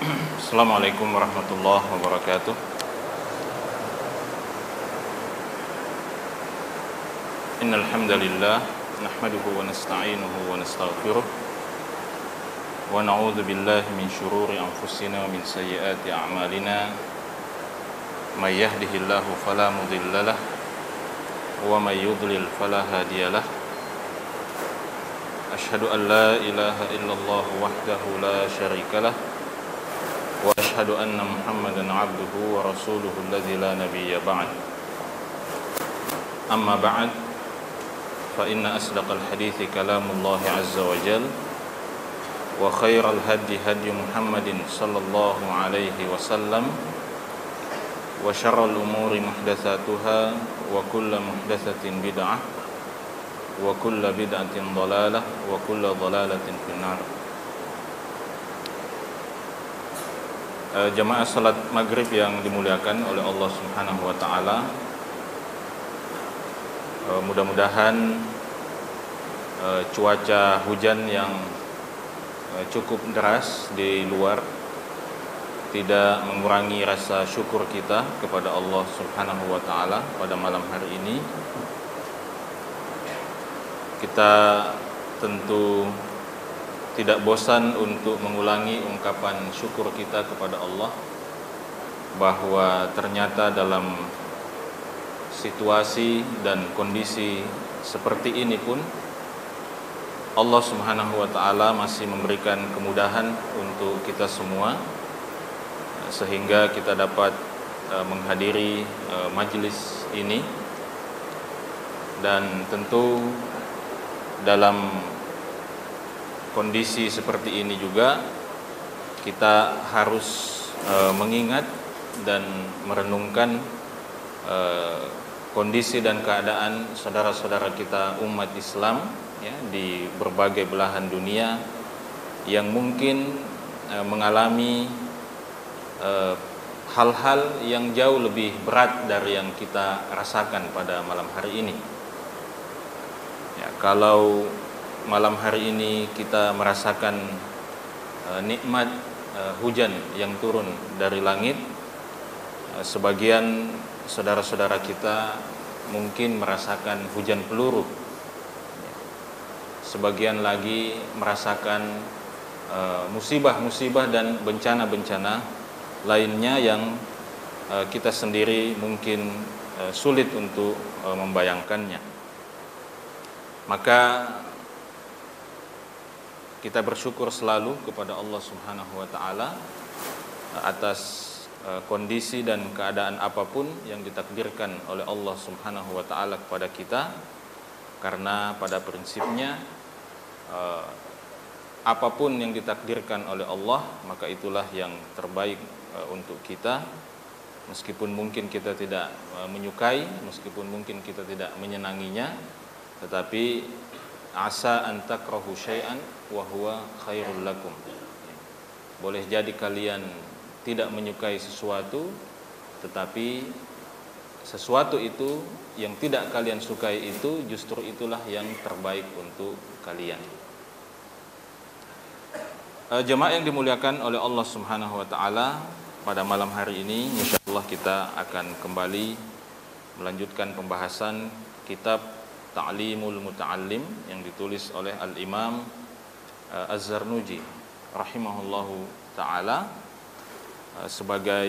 Assalamualaikum warahmatullahi wabarakatuh. Innal hamdalillah nahmaduhu wa nasta'inuhu wa nastaghfiruh wa na'udzu billahi min shururi anfusina wa min sayyiati a'malina. May yahdihillahu fala mudhillalah wa may yudlil fala hadiyalah. Asyhadu an la ilaha illallah wahdahu la syarikalah wa asyhadu anna Muhammadan 'abduhu wa rasuluhu alladzi la nabiyya ba'd. Amma ba'd, fa inna asdaqal hadithi kalamullahi 'azza wa jalla wa khairal hadi hadi Muhammadin sallallahu alaihi wasallam wa syarrul umuri muhdatsatuha wa kullu muhdatsatin bid'ah wa kullu bid'atin dhalalah wa kullu dhalalatin finnar. Jamaah salat maghrib yang dimuliakan oleh Allah Subhanahu wa ta'ala, mudah-mudahan cuaca hujan yang cukup deras di luar tidak mengurangi rasa syukur kita kepada Allah Subhanahu wa ta'ala pada malam hari ini. Kita tentu tidak bosan untuk mengulangi ungkapan syukur kita kepada Allah, bahwa ternyata dalam situasi dan kondisi seperti ini pun Allah Subhanahu wa ta'ala masih memberikan kemudahan untuk kita semua, sehingga kita dapat menghadiri majelis ini. Dan tentu dalam kondisi seperti ini juga kita harus mengingat dan merenungkan kondisi dan keadaan saudara-saudara kita umat Islam ya, di berbagai belahan dunia yang mungkin mengalami hal-hal yang jauh lebih berat dari yang kita rasakan pada malam hari ini. Ya, kalau malam hari ini kita merasakan nikmat hujan yang turun dari langit, sebagian saudara-saudara kita mungkin merasakan hujan peluru, sebagian lagi merasakan musibah-musibah dan bencana-bencana lainnya yang kita sendiri mungkin sulit untuk membayangkannya. Maka kita bersyukur selalu kepada Allah Subhanahu wa ta'ala atas kondisi dan keadaan apapun yang ditakdirkan oleh Allah Subhanahu wa ta'ala kepada kita, karena pada prinsipnya apapun yang ditakdirkan oleh Allah maka itulah yang terbaik untuk kita, meskipun mungkin kita tidak menyukai, meskipun mungkin kita tidak menyenanginya, tetapi asa an takrahu syai'an wa huwa khairul lakum. Boleh jadi kalian tidak menyukai sesuatu, tetapi sesuatu itu yang tidak kalian sukai itu justru itulah yang terbaik untuk kalian. Jemaah yang dimuliakan oleh Allah Subhanahu wa ta'ala, pada malam hari ini insyaallah kita akan kembali melanjutkan pembahasan kitab Ta'limul Muta'allim yang ditulis oleh Al-Imam Az-Zarnuji rahimahullahu ta'ala. Sebagai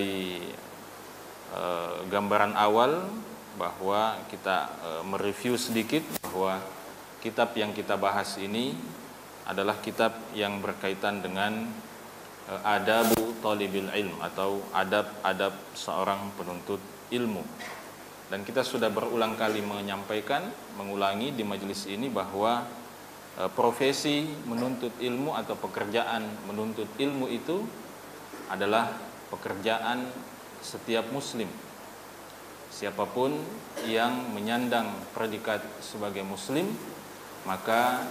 gambaran awal bahwa kita mereview sedikit bahwa kitab yang kita bahas ini adalah kitab yang berkaitan dengan adabu thalibil ilm atau adab-adab seorang penuntut ilmu. Dan kita sudah berulang kali mengulangi di majelis ini bahwa profesi menuntut ilmu atau pekerjaan menuntut ilmu itu adalah pekerjaan setiap muslim. Siapapun yang menyandang predikat sebagai muslim, maka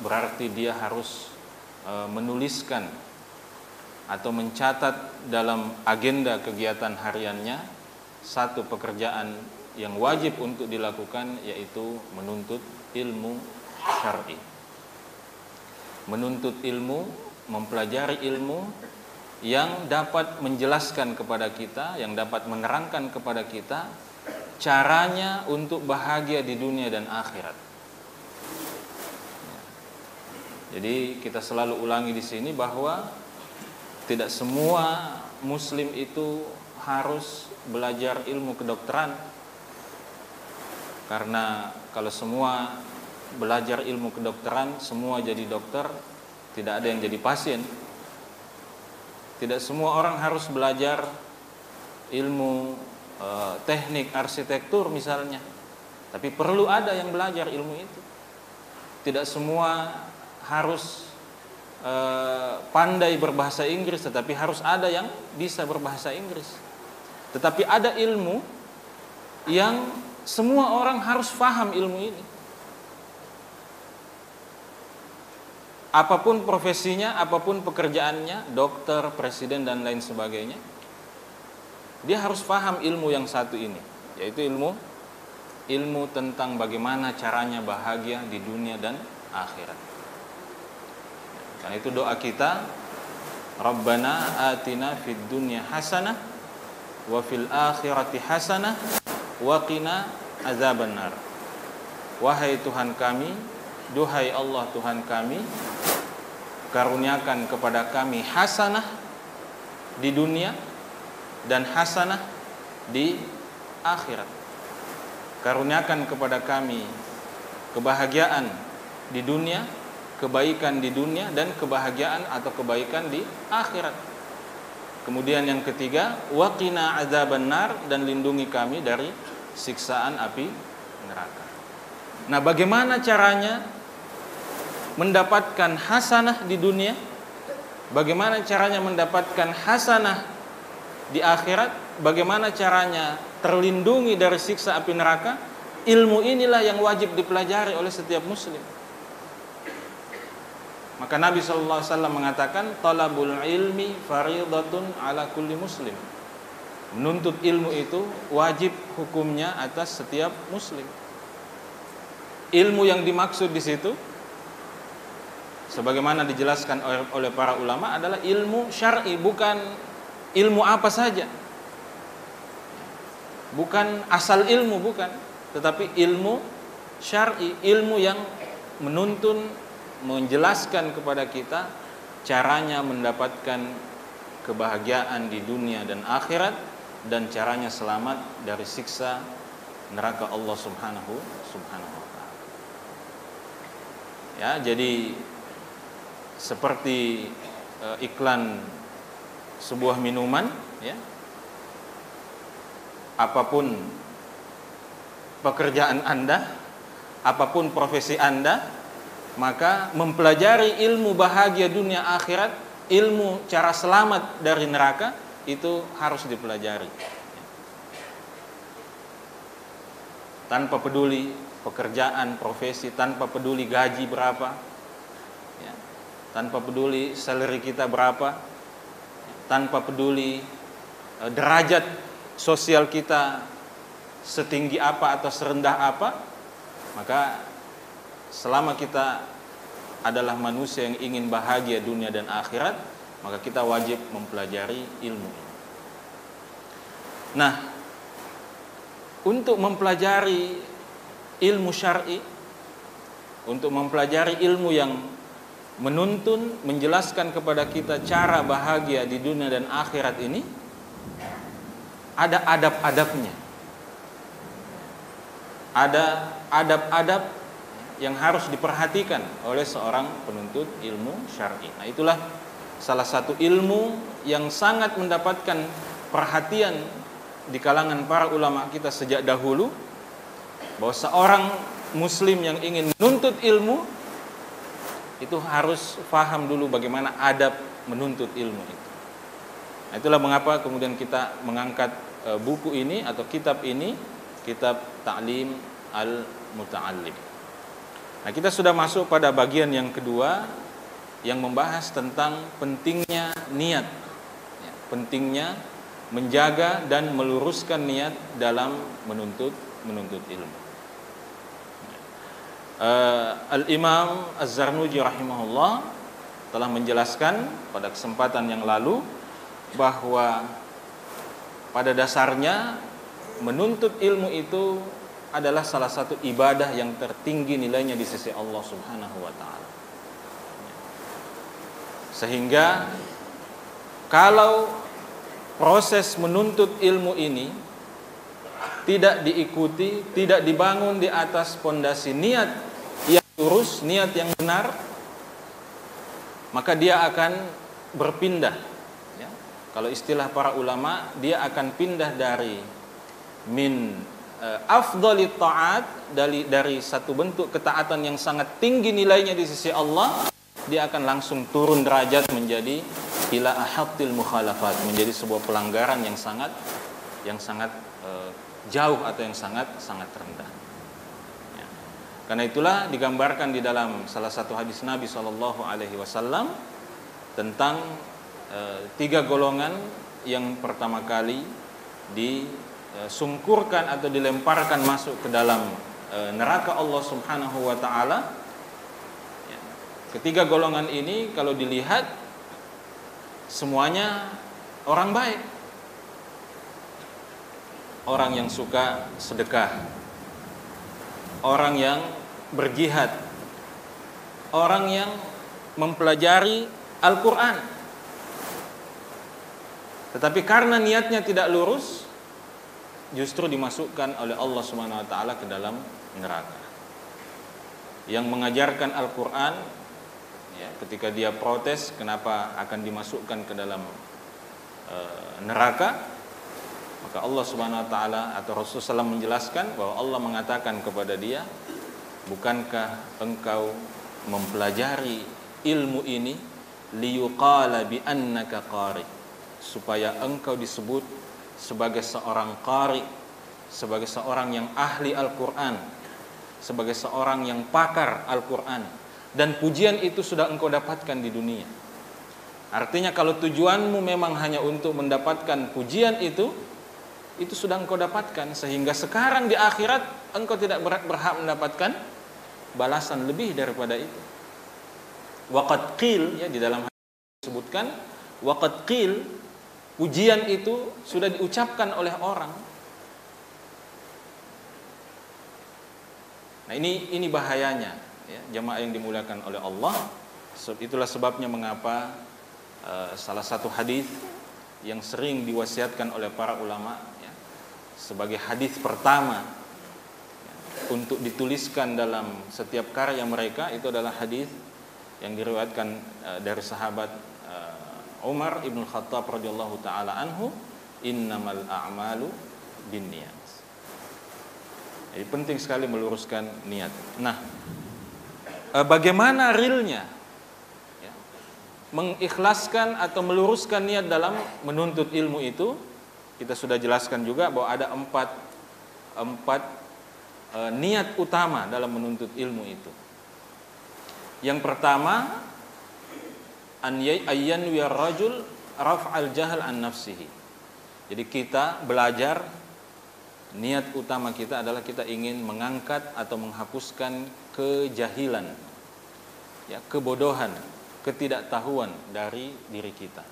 berarti dia harus menuliskan atau mencatat dalam agenda kegiatan hariannya satu pekerjaan yang wajib untuk dilakukan, yaitu menuntut ilmu syar'i. Menuntut ilmu, mempelajari ilmu yang dapat menjelaskan kepada kita, yang dapat menerangkan kepada kita caranya untuk bahagia di dunia dan akhirat. Jadi kita selalu ulangi di sini bahwa tidak semua muslim itu harus belajar ilmu kedokteran. Karena kalau semua belajar ilmu kedokteran, semua jadi dokter, tidak ada yang jadi pasien. Tidak semua orang harus belajar ilmu teknik arsitektur misalnya, tapi perlu ada yang belajar ilmu itu. Tidak semua harus pandai berbahasa Inggris, tetapi harus ada yang bisa berbahasa Inggris. Tetapi ada ilmu yang semua orang harus paham ilmu ini. Apapun profesinya, apapun pekerjaannya, dokter, presiden, dan lain sebagainya, dia harus paham ilmu yang satu ini, yaitu ilmu tentang bagaimana caranya bahagia di dunia dan akhirat. Karena itu doa kita, Rabbana atina fid dunya hasanah wa fil akhirati hasanah wa qina azabannar. Wahai Tuhan kami, duhai Allah Tuhan kami, karuniakan kepada kami hasanah di dunia dan hasanah di akhirat. Karuniakan kepada kami kebahagiaan di dunia, kebaikan di dunia, dan kebahagiaan atau kebaikan di akhirat. Kemudian yang ketiga, waqina adzabannar, dan lindungi kami dari siksaan api neraka. Nah, bagaimana caranya mendapatkan hasanah di dunia? Bagaimana caranya mendapatkan hasanah di akhirat? Bagaimana caranya terlindungi dari siksa api neraka? Ilmu inilah yang wajib dipelajari oleh setiap muslim. Maka Nabi SAW mengatakan, talabul ilmi faridatun ala kulli muslim. Menuntut ilmu itu wajib hukumnya atas setiap muslim. Ilmu yang dimaksud di situ, sebagaimana dijelaskan oleh para ulama, adalah ilmu syar'i, bukan ilmu apa saja. Bukan asal ilmu, bukan, tetapi ilmu syar'i, ilmu yang menuntun, menjelaskan kepada kita caranya mendapatkan kebahagiaan di dunia dan akhirat, dan caranya selamat dari siksa neraka Allah Subhanahu wa ta'ala. Ya, jadi seperti iklan sebuah minuman, ya. Apapun pekerjaan Anda, apapun profesi Anda, maka mempelajari ilmu bahagia dunia akhirat, ilmu cara selamat dari neraka, itu harus dipelajari. Tanpa peduli pekerjaan, profesi, tanpa peduli gaji berapa, ya, tanpa peduli salary kita berapa, tanpa peduli derajat sosial kita setinggi apa atau serendah apa, maka selama kita adalah manusia yang ingin bahagia dunia dan akhirat, maka kita wajib mempelajari ilmu ini. Nah, untuk mempelajari ilmu syar'i, untuk mempelajari ilmu yang menuntun, menjelaskan kepada kita cara bahagia di dunia dan akhirat ini, ada adab-adabnya. Ada adab-adab yang harus diperhatikan oleh seorang penuntut ilmu syar'i. Nah, itulah salah satu ilmu yang sangat mendapatkan perhatian di kalangan para ulama kita sejak dahulu, bahwa seorang muslim yang ingin menuntut ilmu itu harus paham dulu bagaimana adab menuntut ilmu itu. Nah, itulah mengapa kemudian kita mengangkat buku ini atau kitab ini, kitab Ta'lim al-Muta'allim. Nah, kita sudah masuk pada bagian yang kedua yang membahas tentang pentingnya niat, ya, pentingnya menjaga dan meluruskan niat dalam menuntut ilmu. Al-Imam Az-Zarnuji rahimahullah telah menjelaskan pada kesempatan yang lalu bahwa pada dasarnya menuntut ilmu itu adalah salah satu ibadah yang tertinggi nilainya di sisi Allah Subhanahu wa taala. Sehingga kalau proses menuntut ilmu ini tidak diikuti, tidak dibangun di atas pondasi niat yang lurus, niat yang benar, maka dia akan berpindah. Ya. Kalau istilah para ulama, dia akan pindah dari min afdhali ta'at, dari satu bentuk ketaatan yang sangat tinggi nilainya di sisi Allah, dia akan langsung turun derajat menjadi ila ahattil mukhalafat, menjadi sebuah pelanggaran yang sangat jauh atau yang sangat rendah. Ya. Karena itulah digambarkan di dalam salah satu hadis Nabi SAW tentang 3 golongan yang pertama kali disungkurkan atau dilemparkan masuk ke dalam neraka Allah Subhanahu wa taala. Ya. Ketiga golongan ini kalau dilihat semuanya orang baik. Orang yang suka sedekah, orang yang berjihad, orang yang mempelajari Al-Quran. Tetapi karena niatnya tidak lurus, justru dimasukkan oleh Allah Subhanahu wa taala ke dalam neraka. Yang mengajarkan Al-Quran, ya, ketika dia protes kenapa akan dimasukkan ke dalam neraka, maka Allah Subhanahu wa taala atau Rasulullah SAW menjelaskan bahwa Allah mengatakan kepada dia, bukankah engkau mempelajari ilmu ini liyuqala bi annaka qari, supaya engkau disebut sebagai seorang qari, sebagai seorang yang ahli Al-Quran, sebagai seorang yang pakar Al-Quran, dan pujian itu sudah engkau dapatkan di dunia. Artinya kalau tujuanmu memang hanya untuk mendapatkan pujian itu sudah engkau dapatkan, sehingga sekarang di akhirat engkau tidak berhak mendapatkan balasan lebih daripada itu. Waqad qil, ya, di dalam hadis disebutkan waqad qil, pujian itu sudah diucapkan oleh orang. Nah, ini bahayanya, ya, jamaah yang dimuliakan oleh Allah. Itulah sebabnya mengapa salah satu hadis yang sering diwasiatkan oleh para ulama, ya, sebagai hadis pertama, ya, untuk dituliskan dalam setiap karya mereka, itu adalah hadis yang diriwayatkan dari sahabat Umar ibn Khattab radhiyallahu taala anhu, innamal a'malu binniyat. Jadi penting sekali meluruskan niat. Nah, bagaimana realnya, ya, mengikhlaskan atau meluruskan niat dalam menuntut ilmu itu? Kita sudah jelaskan juga bahwa ada empat niat utama dalam menuntut ilmu itu. Yang pertama, ayyanwiyar rajul raf'al jahl an nafsihi. Jadi kita belajar, niat utama kita adalah kita ingin mengangkat atau menghapuskan kejahilan, ya, kebodohan, ketidaktahuan dari diri kita.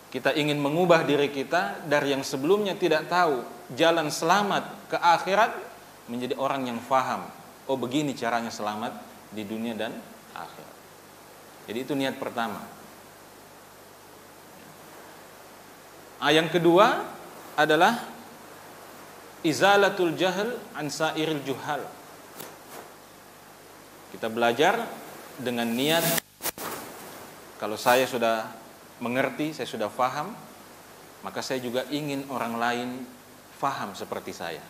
Kita ingin mengubah diri kita dari yang sebelumnya tidak tahu jalan selamat ke akhirat menjadi orang yang faham. Oh, begini caranya selamat di dunia dan akhirat. Jadi itu niat pertama. Yang kedua adalah izalatul jahl an sairil juhal. Kita belajar dengan niat, kalau saya sudah mengerti, saya sudah faham, maka saya juga ingin orang lain faham seperti saya.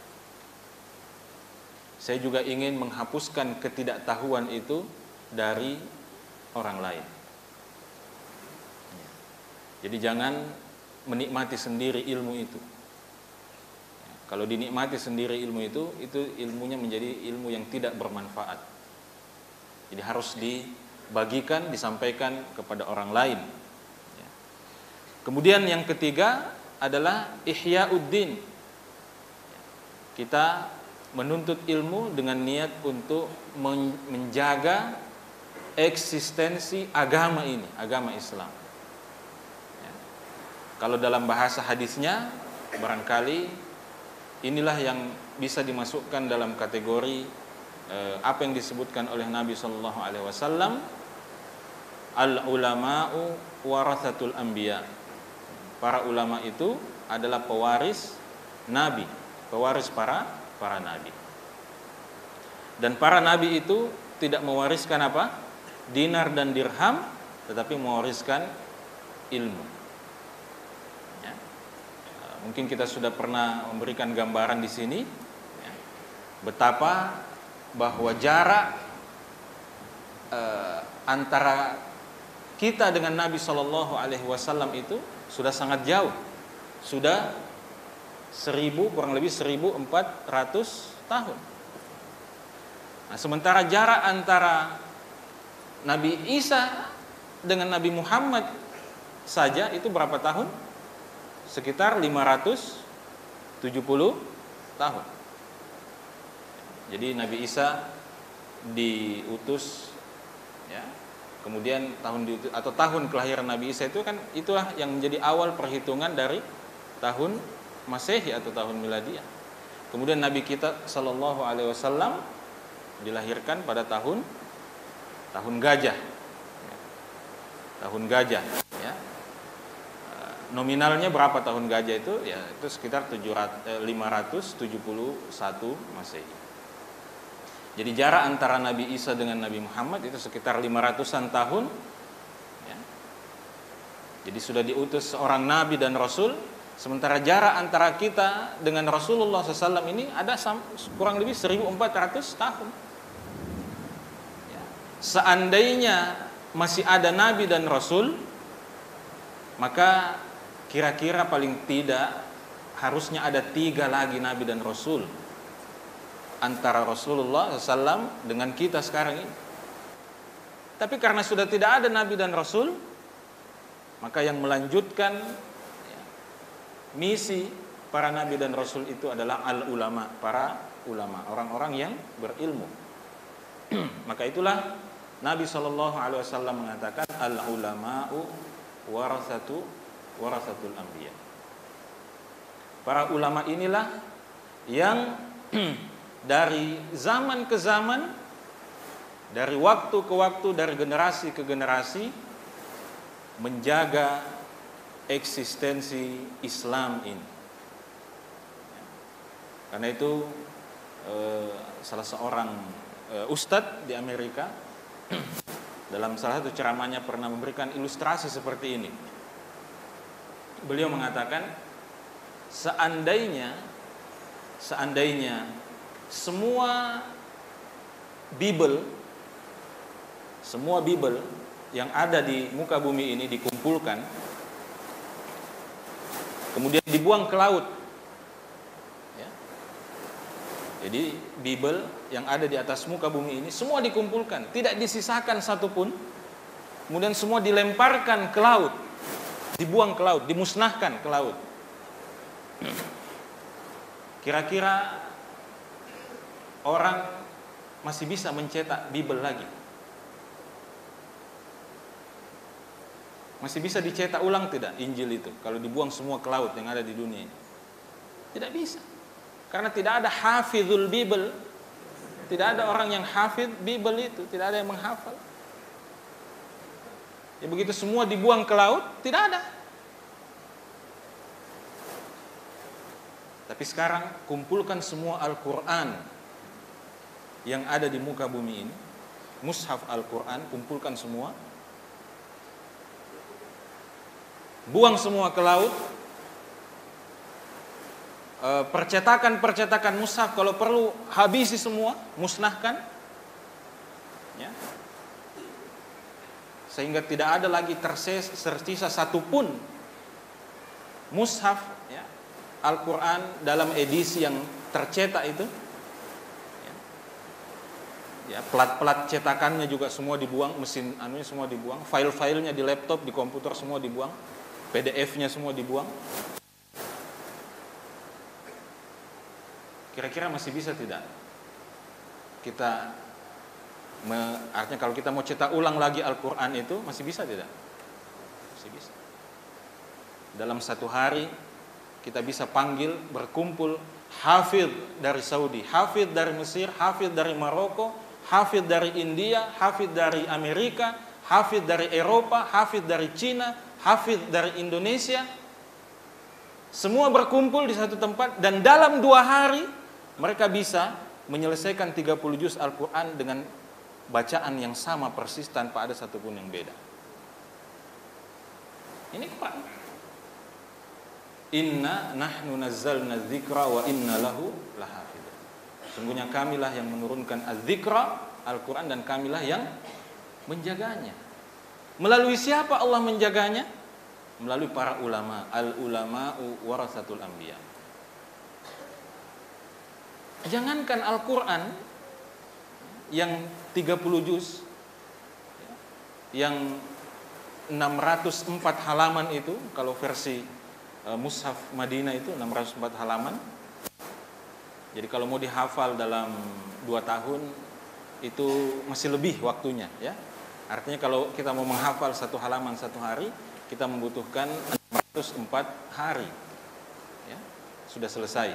Saya juga ingin menghapuskan ketidaktahuan itu dari orang lain. Jadi jangan menikmati sendiri ilmu itu. Kalau dinikmati sendiri ilmu itu ilmunya menjadi ilmu yang tidak bermanfaat. Jadi harus dibagikan, disampaikan kepada orang lain. Kemudian yang ketiga adalah ihya'uddin. Kita menuntut ilmu dengan niat untuk menjaga eksistensi agama ini, agama Islam. Kalau dalam bahasa hadisnya, barangkali inilah yang bisa dimasukkan dalam kategori apa yang disebutkan oleh Nabi Shallallahu Alaihi Wasallam, al ulama'u warathatul anbiya. Para ulama itu adalah pewaris nabi, pewaris para nabi. Dan para nabi itu tidak mewariskan apa? Dinar dan dirham, tetapi mewariskan ilmu. Ya. Mungkin kita sudah pernah memberikan gambaran di sini, ya, betapa bahwa jarak antara kita dengan Nabi Shallallahu Alaihi Wasallam itu sudah sangat jauh, sudah kurang lebih 1400 tahun. Nah, sementara jarak antara Nabi Isa dengan Nabi Muhammad saja itu berapa tahun? Sekitar 570 tahun. Jadi Nabi Isa diutus, ya, kemudian tahun kelahiran Nabi Isa itu kan itulah yang menjadi awal perhitungan dari tahun Masehi atau tahun Miladiah. Kemudian Nabi kita Shallallahu Alaihi Wasallam dilahirkan pada tahun gajah, tahun gajah. Ya. Nominalnya berapa tahun gajah itu? Ya itu sekitar 571 Masehi. Jadi jarak antara Nabi Isa dengan Nabi Muhammad itu sekitar 500-an tahun. Ya. Jadi sudah diutus seorang Nabi dan Rasul. Sementara jarak antara kita dengan Rasulullah SAW ini ada kurang lebih 1400 tahun. Ya. Seandainya masih ada Nabi dan Rasul, maka kira-kira paling tidak harusnya ada 3 lagi Nabi dan Rasul antara Rasulullah SAW dengan kita sekarang ini. Tapi karena sudah tidak ada Nabi dan Rasul, maka yang melanjutkan misi para Nabi dan Rasul itu adalah al-ulama, para ulama, orang-orang yang berilmu. Maka itulah Nabi SAW mengatakan al-ulama'u warathatul anbiya. Para ulama inilah yang dari zaman ke zaman, dari waktu ke waktu, dari generasi ke generasi menjaga eksistensi Islam ini. Karena itu salah seorang ustadz di Amerika dalam salah satu ceramahnya pernah memberikan ilustrasi seperti ini. Beliau mengatakan seandainya semua Bible yang ada di muka bumi ini dikumpulkan, kemudian dibuang ke laut, ya. Jadi Bible yang ada di atas muka bumi ini semua dikumpulkan, tidak disisakan satupun, kemudian semua dilemparkan ke laut, dibuang ke laut, dimusnahkan ke laut. Kira-kira orang masih bisa mencetak Bible lagi? Masih bisa dicetak ulang tidak Injil itu kalau dibuang semua ke laut yang ada di dunia ini? Tidak bisa. Karena tidak ada hafizul Bible. Tidak ada orang yang hafid Bible itu, tidak ada yang menghafal. Ya begitu semua dibuang ke laut, tidak ada. Tapi sekarang kumpulkan semua Al-Quran yang ada di muka bumi ini, mushaf Al-Quran, kumpulkan semua, buang semua ke laut. Percetakan mushaf kalau perlu habisi semua, musnahkan, ya. Sehingga tidak ada lagi tersisa satupun mushaf, ya, Al-Quran dalam edisi yang tercetak itu, ya, plat-plat cetakannya juga semua dibuang, mesin anunya semua dibuang, file-filenya di laptop, di komputer semua dibuang, PDF-nya semua dibuang. Kira-kira masih bisa tidak kita artinya kalau kita mau cetak ulang lagi Al-Quran itu masih bisa tidak? Masih bisa. dalam satu hari kita bisa panggil berkumpul hafidh dari Saudi, hafidh dari Mesir, hafidh dari Maroko, hafidh dari India, hafidh dari Amerika, hafidh dari Eropa, hafidh dari Cina, hafidh dari Indonesia. Semua berkumpul di satu tempat dan dalam 2 hari mereka bisa menyelesaikan 30 juz Al-Quran dengan bacaan yang sama persis tanpa ada satupun yang beda. Ini Quran. Inna nahnu nazzalna dzikra wa inna lahu lahafidun. Sungguhnya kamilah yang menurunkan az-dzikra, Al-Quran, dan kamilah yang menjaganya. Melalui siapa Allah menjaganya? Melalui para ulama. Al-ulama'u warasatul anbiya. Jangankan Al-Quran yang 30 juz, yang 604 halaman itu, kalau versi Mushaf Madinah itu 604 halaman. Jadi kalau mau dihafal dalam 2 tahun itu masih lebih waktunya, ya. Artinya kalau kita mau menghafal 1 halaman 1 hari, kita membutuhkan 604 hari, ya, sudah selesai.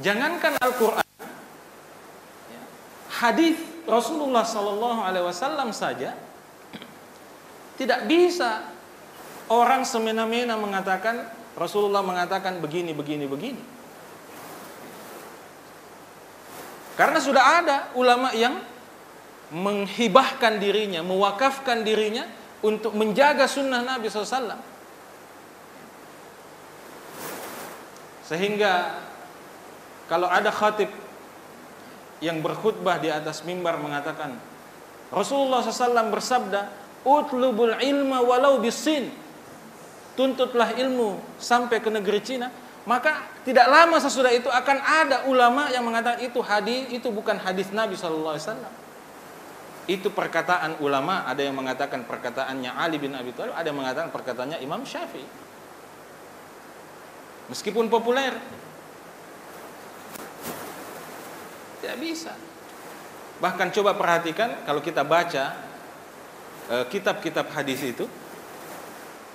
Jangankan Al-Quran, ya, hadis Rasulullah SAW saja tidak bisa orang semena-mena mengatakan Rasulullah mengatakan begini. Karena sudah ada ulama yang menghibahkan dirinya, mewakafkan dirinya untuk menjaga sunnah Nabi SAW. Sehingga kalau ada khatib yang berkhutbah di atas mimbar mengatakan Rasulullah SAW bersabda, utlubul ilma walau bisin, tuntutlah ilmu sampai ke negeri Cina, maka tidak lama sesudah itu akan ada ulama yang mengatakan itu hadis, itu bukan hadis Nabi SAW. Itu perkataan ulama. Ada yang mengatakan perkataannya Ali bin Abi Thalib, ada yang mengatakan perkataannya Imam Syafi'i. Meskipun populer, tidak bisa. Bahkan coba perhatikan kalau kita baca kitab-kitab hadis itu.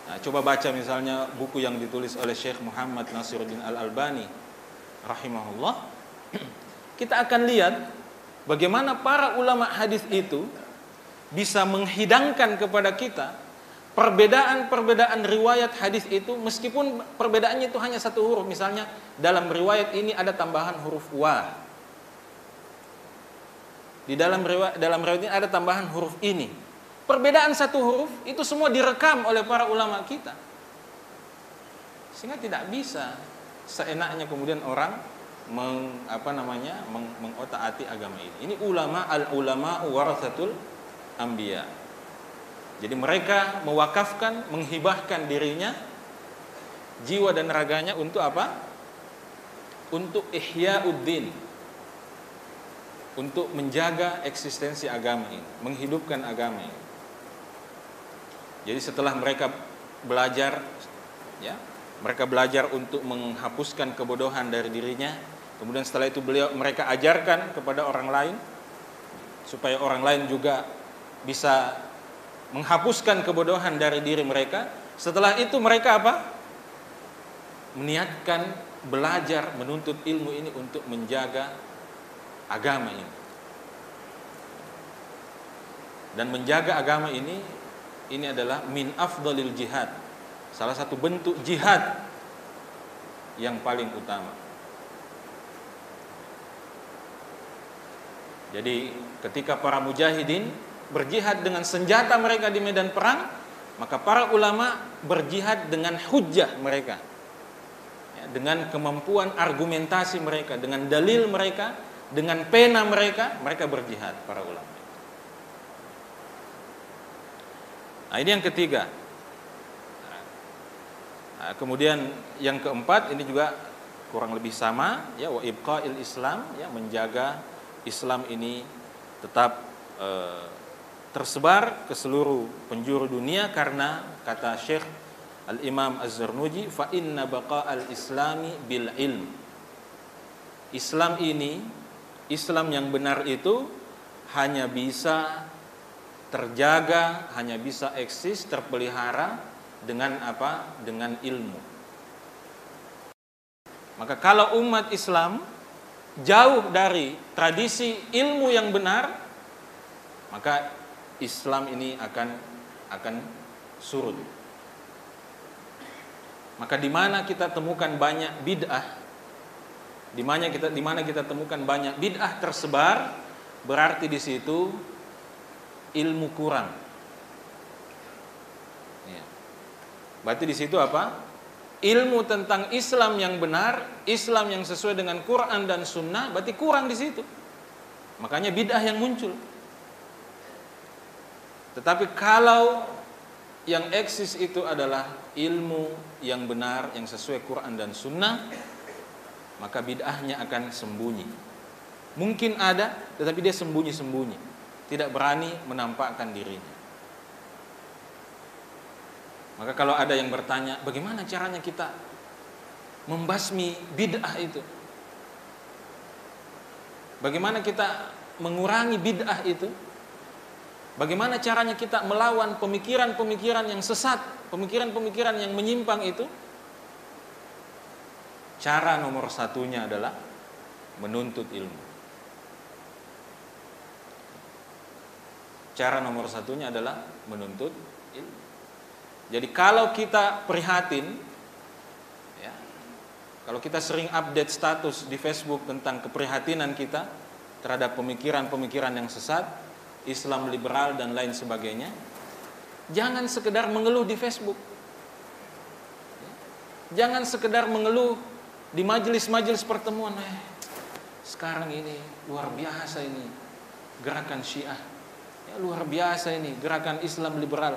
Nah, coba baca misalnya buku yang ditulis oleh Syekh Muhammad Nasiruddin Al-Albani rahimahullah. Kita akan lihat bagaimana para ulama hadis itu bisa menghidangkan kepada kita perbedaan-perbedaan riwayat hadis itu, meskipun perbedaannya itu hanya 1 huruf. Misalnya dalam riwayat ini ada tambahan huruf wa, di dalam riwayat ini ada tambahan huruf ini. Perbedaan 1 huruf itu semua direkam oleh para ulama kita, sehingga tidak bisa seenaknya kemudian orang mengotak-atik agama ini. Ini ulama, al-ulama warasatul anbiya. Jadi mereka mewakafkan, menghibahkan dirinya, jiwa dan raganya untuk apa? Untuk ihya'uddin, untuk menjaga eksistensi agama ini, menghidupkan agama ini. Jadi setelah mereka belajar, ya, mereka belajar untuk menghapuskan kebodohan dari dirinya. Kemudian setelah itu mereka ajarkan kepada orang lain, supaya orang lain juga bisa menghapuskan kebodohan dari diri mereka. Setelah itu mereka apa? Meniatkan belajar, menuntut ilmu ini untuk menjaga agama ini. Dan menjaga agama ini adalah min afdalil jihad, salah satu bentuk jihad yang paling utama. Jadi ketika para mujahidin berjihad dengan senjata mereka di medan perang, maka para ulama berjihad dengan hujjah mereka, ya, dengan kemampuan argumentasi mereka, dengan dalil mereka, dengan pena mereka berjihad para ulama. Nah, ini yang ketiga. Nah, kemudian yang keempat ini juga kurang lebih sama, ya, wa ibqa'il Islam, ya, menjaga Islam ini tetap tersebar ke seluruh penjuru dunia, karena kata Syekh Al-Imam Az-Zarnuji, fa inna baqa'al islami bil ilm. Islam ini, Islam yang benar itu hanya bisa terjaga, hanya bisa eksis, terpelihara dengan apa? Dengan ilmu. Maka kalau umat Islam jauh dari tradisi ilmu yang benar, maka Islam ini akan surut. Maka di mana kita temukan banyak bid'ah, di mana kita temukan banyak bid'ah tersebar, berarti di situ ilmu kurang. Ya. Berarti di situ apa? Ilmu tentang Islam yang benar, Islam yang sesuai dengan Quran dan Sunnah, berarti kurang di situ. Makanya bid'ah yang muncul. Tetapi kalau yang eksis itu adalah ilmu yang benar, yang sesuai Quran dan Sunnah, maka bid'ahnya akan sembunyi. Mungkin ada, tetapi dia sembunyi-sembunyi, tidak berani menampakkan dirinya. Maka kalau ada yang bertanya, bagaimana caranya kita membasmi bid'ah itu? Bagaimana kita mengurangi bid'ah itu? Bagaimana caranya kita melawan pemikiran-pemikiran yang sesat, pemikiran-pemikiran yang menyimpang itu? Cara nomor satunya adalah menuntut ilmu. Cara nomor satunya adalah menuntut ilmu. Jadi kalau kita prihatin, ya, kalau kita sering update status di Facebook tentang keprihatinan kita terhadap pemikiran-pemikiran yang sesat, Islam liberal dan lain sebagainya, jangan sekedar mengeluh di Facebook. Jangan sekedar mengeluh di majelis-majelis pertemuan. Sekarang ini luar biasa ini gerakan Syiah. Ya, luar biasa ini gerakan Islam liberal.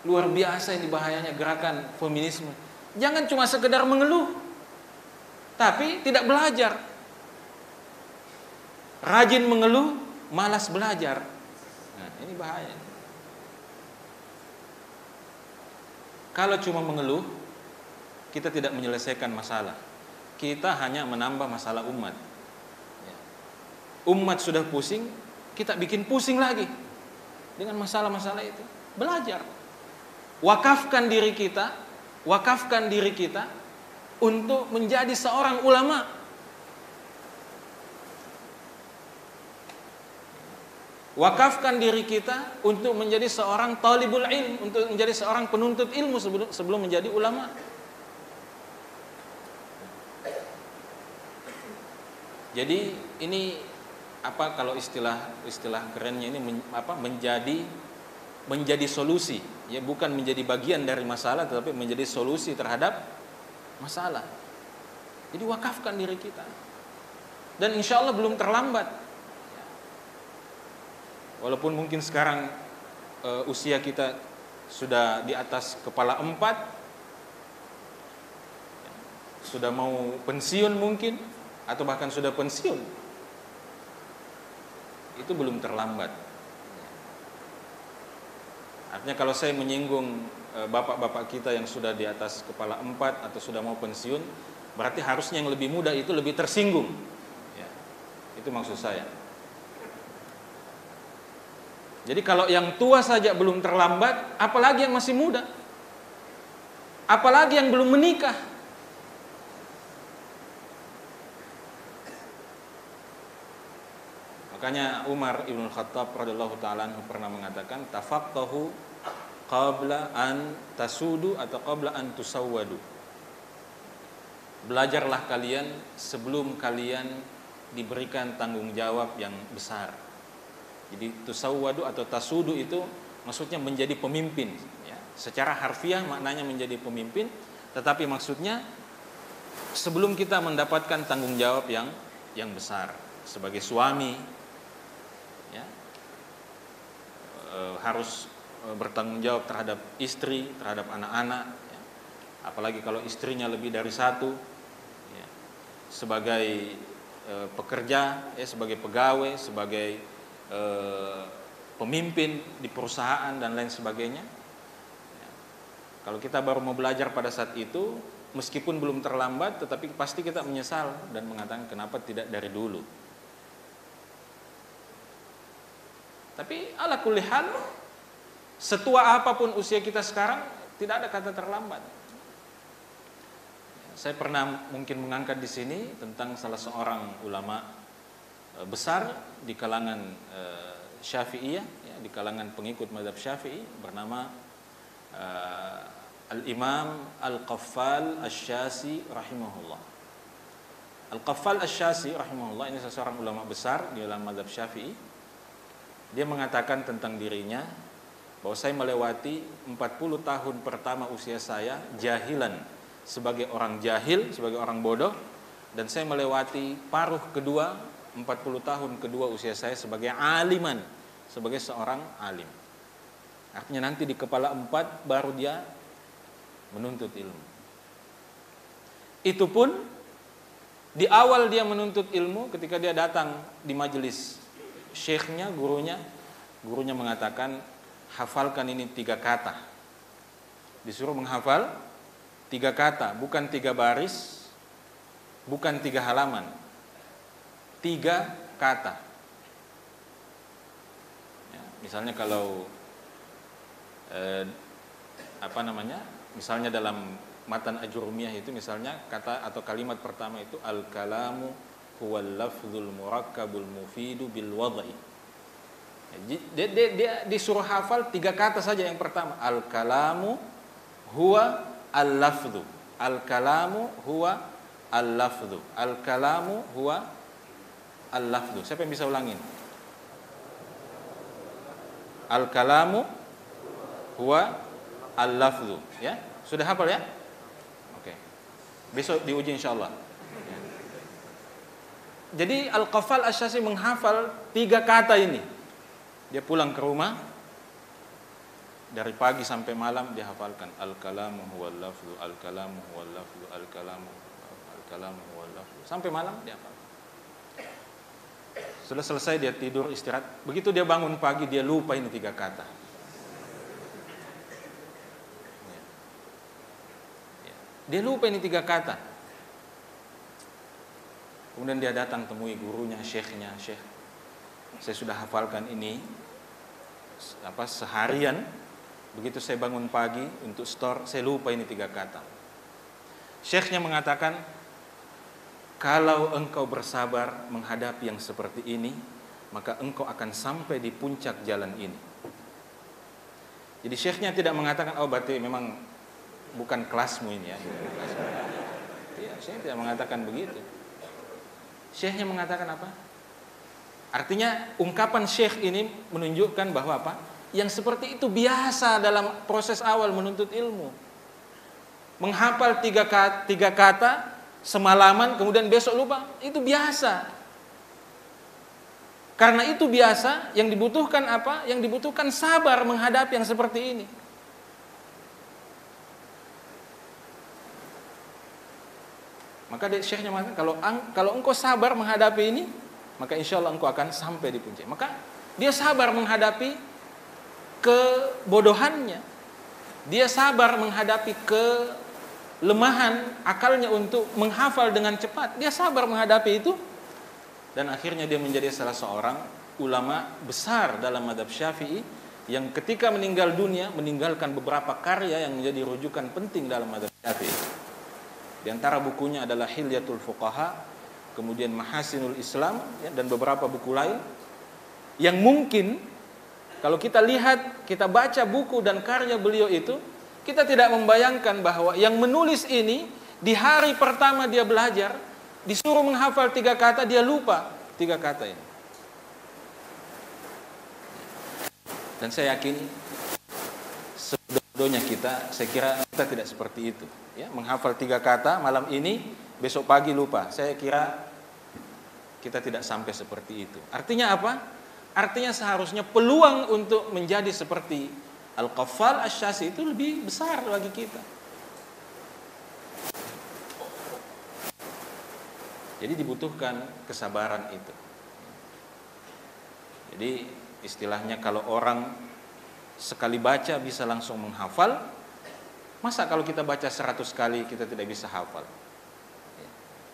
Luar biasa ini bahayanya gerakan feminisme. Jangan cuma sekedar mengeluh, tapi tidak belajar. Rajin mengeluh, malas belajar. Nah, ini bahaya. Kalau cuma mengeluh, kita tidak menyelesaikan masalah. Kita hanya menambah masalah umat. Umat sudah pusing, kita bikin pusing lagi dengan masalah-masalah itu. Belajar. Wakafkan diri kita untuk menjadi seorang ulama. Wakafkan diri kita untuk menjadi seorang talibul ilm, untuk menjadi seorang penuntut ilmu sebelum menjadi ulama. Jadi ini apa kalau istilah kerennya ini menjadi solusi, ya, bukan menjadi bagian dari masalah, tetapi menjadi solusi terhadap masalah. Jadi wakafkan diri kita, dan insya Allah belum terlambat. Walaupun mungkin sekarang usia kita sudah di atas kepala 4, sudah mau pensiun mungkin, atau bahkan sudah pensiun, itu belum terlambat. Artinya kalau saya menyinggung bapak-bapak kita yang sudah di atas kepala 4 atau sudah mau pensiun, berarti harusnya yang lebih muda itu lebih tersinggung, ya, itu maksud saya. Jadi kalau yang tua saja belum terlambat, apalagi yang masih muda, apalagi yang belum menikah. Makanya Umar Ibn Khattab radhiyallahu ta'ala pernah mengatakan, tafaqahu qabla an tasudu atau qabla an tusawwadu. Belajarlah kalian sebelum kalian diberikan tanggung jawab yang besar. Jadi tusawwadu atau tasudu itu maksudnya menjadi pemimpin, ya. Secara harfiah maknanya menjadi pemimpin, tetapi maksudnya sebelum kita mendapatkan tanggung jawab yang besar sebagai suami, ya, harus bertanggung jawab terhadap istri, terhadap anak-anak, ya. Apalagi kalau istrinya lebih dari satu, ya. Sebagai pekerja, ya, sebagai pegawai, sebagai pemimpin di perusahaan dan lain sebagainya, ya. Kalau kita baru mau belajar pada saat itu, meskipun belum terlambat, tetapi pasti kita menyesal dan mengatakan kenapa tidak dari dulu. Tapi ala kulli hal, setua apapun usia kita sekarang, tidak ada kata terlambat. Saya pernah mungkin mengangkat di sini tentang salah seorang ulama besar di kalangan Syafi'iyah, ya, di kalangan pengikut mazhab Syafi'i, bernama Al-Imam Al-Qaffal Asy-Syazi rahimahullah. Al-Qaffal Asy-Syazi rahimahullah ini seorang ulama besar di dalam mazhab Syafi'i. Dia mengatakan tentang dirinya bahwa saya melewati 40 tahun pertama usia saya jahilan, sebagai orang jahil, sebagai orang bodoh, dan saya melewati paruh kedua 40 tahun kedua usia saya sebagai aliman, sebagai seorang alim. Artinya nanti di kepala 4 baru dia menuntut ilmu. Itu pun di awal dia menuntut ilmu, ketika dia datang di majelis syekhnya, gurunya mengatakan, hafalkan ini 3 kata. Disuruh menghafal 3 kata, bukan 3 baris, bukan 3 halaman, 3 kata. Ya, misalnya kalau misalnya dalam matan Ajurumiyah itu, misalnya kata atau kalimat pertama itu al-kalamu huwal lafzul murakkabul mufidu bil wad'i. Dia disuruh hafal 3 kata saja yang pertama, al-kalamu huwa al-lafzu, al-kalamu huwa al-lafzu, al-kalamu huwa al-lafzu. Siapa yang bisa ulangin? Al-kalamu huwa al-lafzu, ya? Sudah hafal ya? Oke. Besok diuji insyaallah. Jadi Al-Qaffal Asy-Syazi menghafal 3 kata ini. Dia pulang ke rumah, dari pagi sampai malam dia hafalkan al-kalamu huwal lafzu, al-kalamu huwal lafzu, al-kalamu huwal lafzu, sampai malam dia hafal. Sudah selesai dia tidur istirahat. Begitu dia bangun pagi dia lupa ini 3 kata. Dia lupa ini 3 kata. Kemudian dia datang temui gurunya, syekhnya, "Syekh, saya sudah hafalkan ini seharian. Begitu saya bangun pagi untuk store, saya lupa ini 3 kata." Syekhnya mengatakan, "Kalau engkau bersabar menghadapi yang seperti ini, maka engkau akan sampai di puncak jalan ini." Jadi syekhnya tidak mengatakan, "Oh, berarti memang bukan kelasmu ini ya." Iya, syekh tidak mengatakan begitu. Syekhnya mengatakan apa? Artinya ungkapan syekh ini menunjukkan bahwa apa? Yang seperti itu biasa dalam proses awal menuntut ilmu. Menghafal 3 kata semalaman kemudian besok lupa, itu biasa. Karena itu biasa, yang dibutuhkan apa? Yang dibutuhkan sabar menghadapi yang seperti ini. Maka syekhnya mengatakan, kalau engkau sabar menghadapi ini, maka insya Allah engkau akan sampai di puncak. Maka dia sabar menghadapi kebodohannya. Dia sabar menghadapi kelemahan akalnya untuk menghafal dengan cepat. Dia sabar menghadapi itu. Dan akhirnya dia menjadi salah seorang ulama besar dalam mazhab Syafi'i, yang ketika meninggal dunia meninggalkan beberapa karya yang menjadi rujukan penting dalam mazhab Syafi'i. Di antara bukunya adalah Hilyatul Fuqaha, kemudian Mahasinul Islam, ya, dan beberapa buku lain yang mungkin kalau kita lihat, kita baca buku dan karya beliau itu, kita tidak membayangkan bahwa yang menulis ini di hari pertama dia belajar disuruh menghafal 3 kata, dia lupa 3 kata ini. Dan saya yakin sebodohnya kita, saya kira kita tidak seperti itu. Ya, menghafal 3 kata malam ini, besok pagi lupa. Saya kira kita tidak sampai seperti itu. Artinya apa? Artinya seharusnya peluang untuk menjadi seperti Al-Qaffal Asy-Syazi itu lebih besar bagi kita. Jadi dibutuhkan kesabaran itu. Jadi istilahnya kalau orang sekali baca bisa langsung menghafal, masa kalau kita baca 100 kali kita tidak bisa hafal?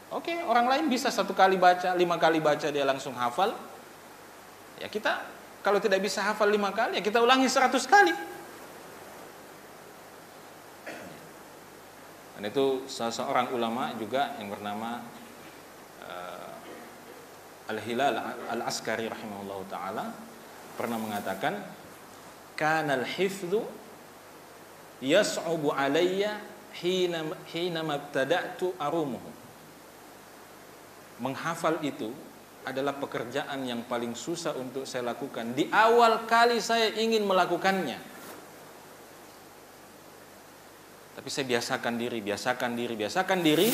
Oke, orang lain bisa 1 kali baca, 5 kali baca dia langsung hafal. Ya kita Kalau tidak bisa hafal 5 kali, ya kita ulangi 100 kali. Dan itu seorang ulama juga yang bernama Al-Hilal Al-Askari rahimahullahu ta'ala pernah mengatakan, kanal hifdhu yas'ubu alayya hina mabtada'tu arumuhu. Menghafal itu adalah pekerjaan yang paling susah untuk saya lakukan di awal kali saya ingin melakukannya. Tapi saya biasakan diri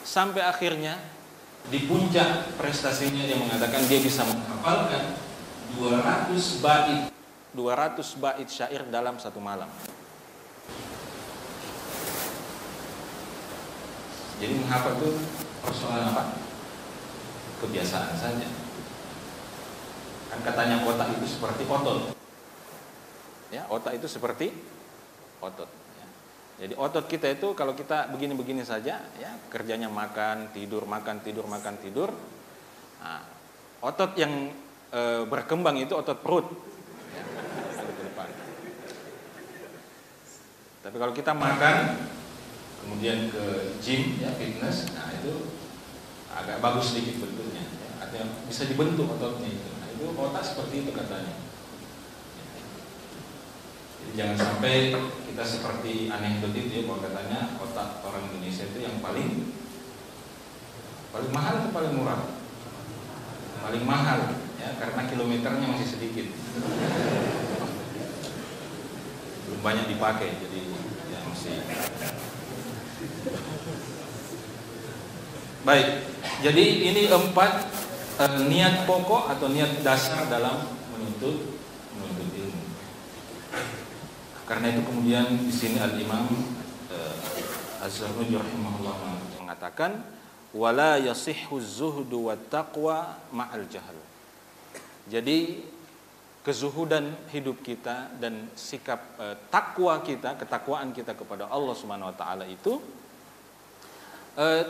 sampai akhirnya di puncak prestasinya dia mengatakan dia bisa menghafalkan 200 bait syair dalam satu malam. Jadi menghafal itu persoalan apa? Kebiasaan saja. Kan katanya otak itu seperti otot. Ya, otak itu seperti otot. Ya. Jadi otot kita itu kalau kita begini-begini saja, ya kerjanya makan, tidur. Nah, otot yang berkembang itu otot perut. Ya, ada di depan. Tapi kalau kita makan, kemudian ke gym, ya fitness, nah itu agak bagus sedikit bentuknya, ya. Artinya bisa dibentuk ototnya itu. Nah, itu otak seperti itu katanya. Jadi jangan sampai kita seperti anekdot itu ya, bahwa katanya otak orang Indonesia itu yang paling mahal atau paling murah? Paling mahal, ya karena kilometernya masih sedikit, belum banyak dipakai, jadi ya masih. Baik, jadi ini 4 niat pokok atau niat dasar dalam menuntut ilmu. Karena itu kemudian di sini Al-Imam Az-Zarnuji rahimahullah mengatakan, wala yasihhu zuhdu wat taqwa ma'al jahl. Jadi kezuhudan hidup kita dan sikap takwa kita, ketakwaan kita kepada Allah Subhanahu wa taala itu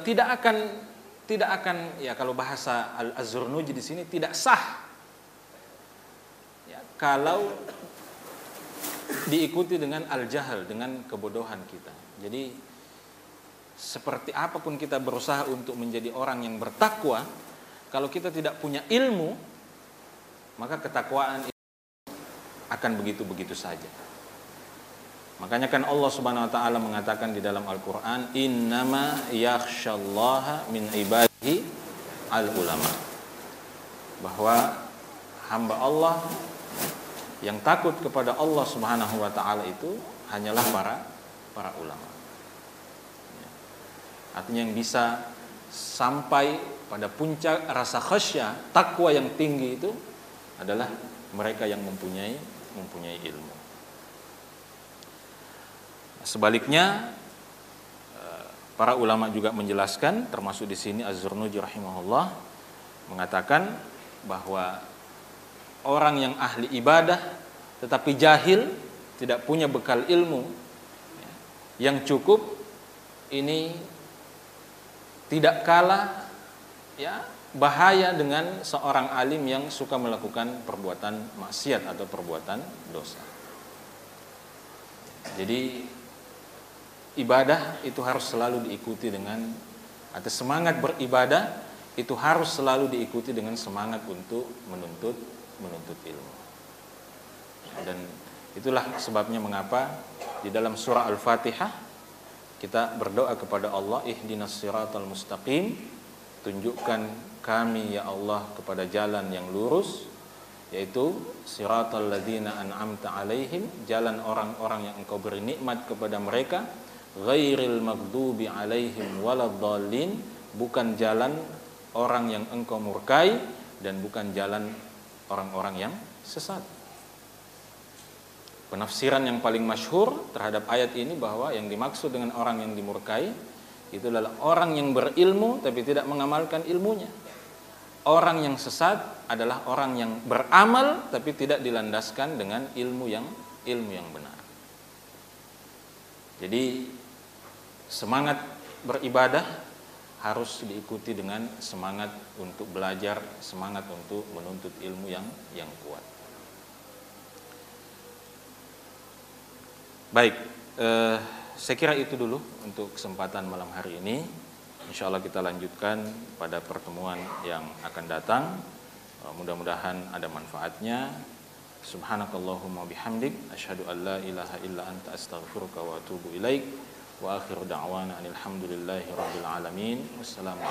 tidak akan ya, kalau bahasa Al-Zarnuji di sini tidak sah ya, kalau diikuti dengan al-jahal, dengan kebodohan kita. Jadi seperti apapun kita berusaha untuk menjadi orang yang bertakwa, kalau kita tidak punya ilmu, maka ketakwaan itu akan begitu-begitu saja. Makanya kan Allah Subhanahu wa taala mengatakan di dalam Al-Qur'an, innama yakhsyallaha min ibadihi al-ulama. Bahwa hamba Allah yang takut kepada Allah Subhanahu wa taala itu hanyalah para ulama. Artinya yang bisa sampai pada puncak rasa khasyah, takwa yang tinggi itu adalah mereka yang mempunyai ilmu. Sebaliknya para ulama juga menjelaskan, termasuk di sini Az-Zarnuji rahimahullah mengatakan bahwa orang yang ahli ibadah tetapi jahil, tidak punya bekal ilmu yang cukup, ini tidak kalah ya bahaya dengan seorang alim yang suka melakukan perbuatan maksiat atau perbuatan dosa. Jadi ibadah itu harus selalu diikuti dengan, atau semangat beribadah itu harus selalu diikuti dengan semangat untuk menuntut ilmu. Dan itulah sebabnya mengapa di dalam surah Al-Fatihah kita berdoa kepada Allah, ihdinas siratal mustaqim, tunjukkan kami ya Allah kepada jalan yang lurus, yaitu siratal ladzina an'amta alaihim, jalan orang-orang yang engkau beri nikmat kepada mereka, ghairil maghdubi alaihim waladdallin, bukan jalan orang yang engkau murkai dan bukan jalan orang-orang yang sesat. Penafsiran yang paling masyhur terhadap ayat ini bahwa yang dimaksud dengan orang yang dimurkai itu adalah orang yang berilmu tapi tidak mengamalkan ilmunya. Orang yang sesat adalah orang yang beramal tapi tidak dilandaskan dengan ilmu yang benar. Jadi semangat beribadah harus diikuti dengan semangat untuk belajar, semangat untuk menuntut ilmu yang kuat. Baik, saya kira itu dulu untuk kesempatan malam hari ini. Insya Allah kita lanjutkan pada pertemuan yang akan datang. Mudah-mudahan ada manfaatnya. Subhanakallahumma bihamdik asyhadu an la ilaha illa anta astaghfiruka wa atubu ilaik. Wa akhiru da'wana alhamdulillahi rabbil alamin. Wassalamualaikum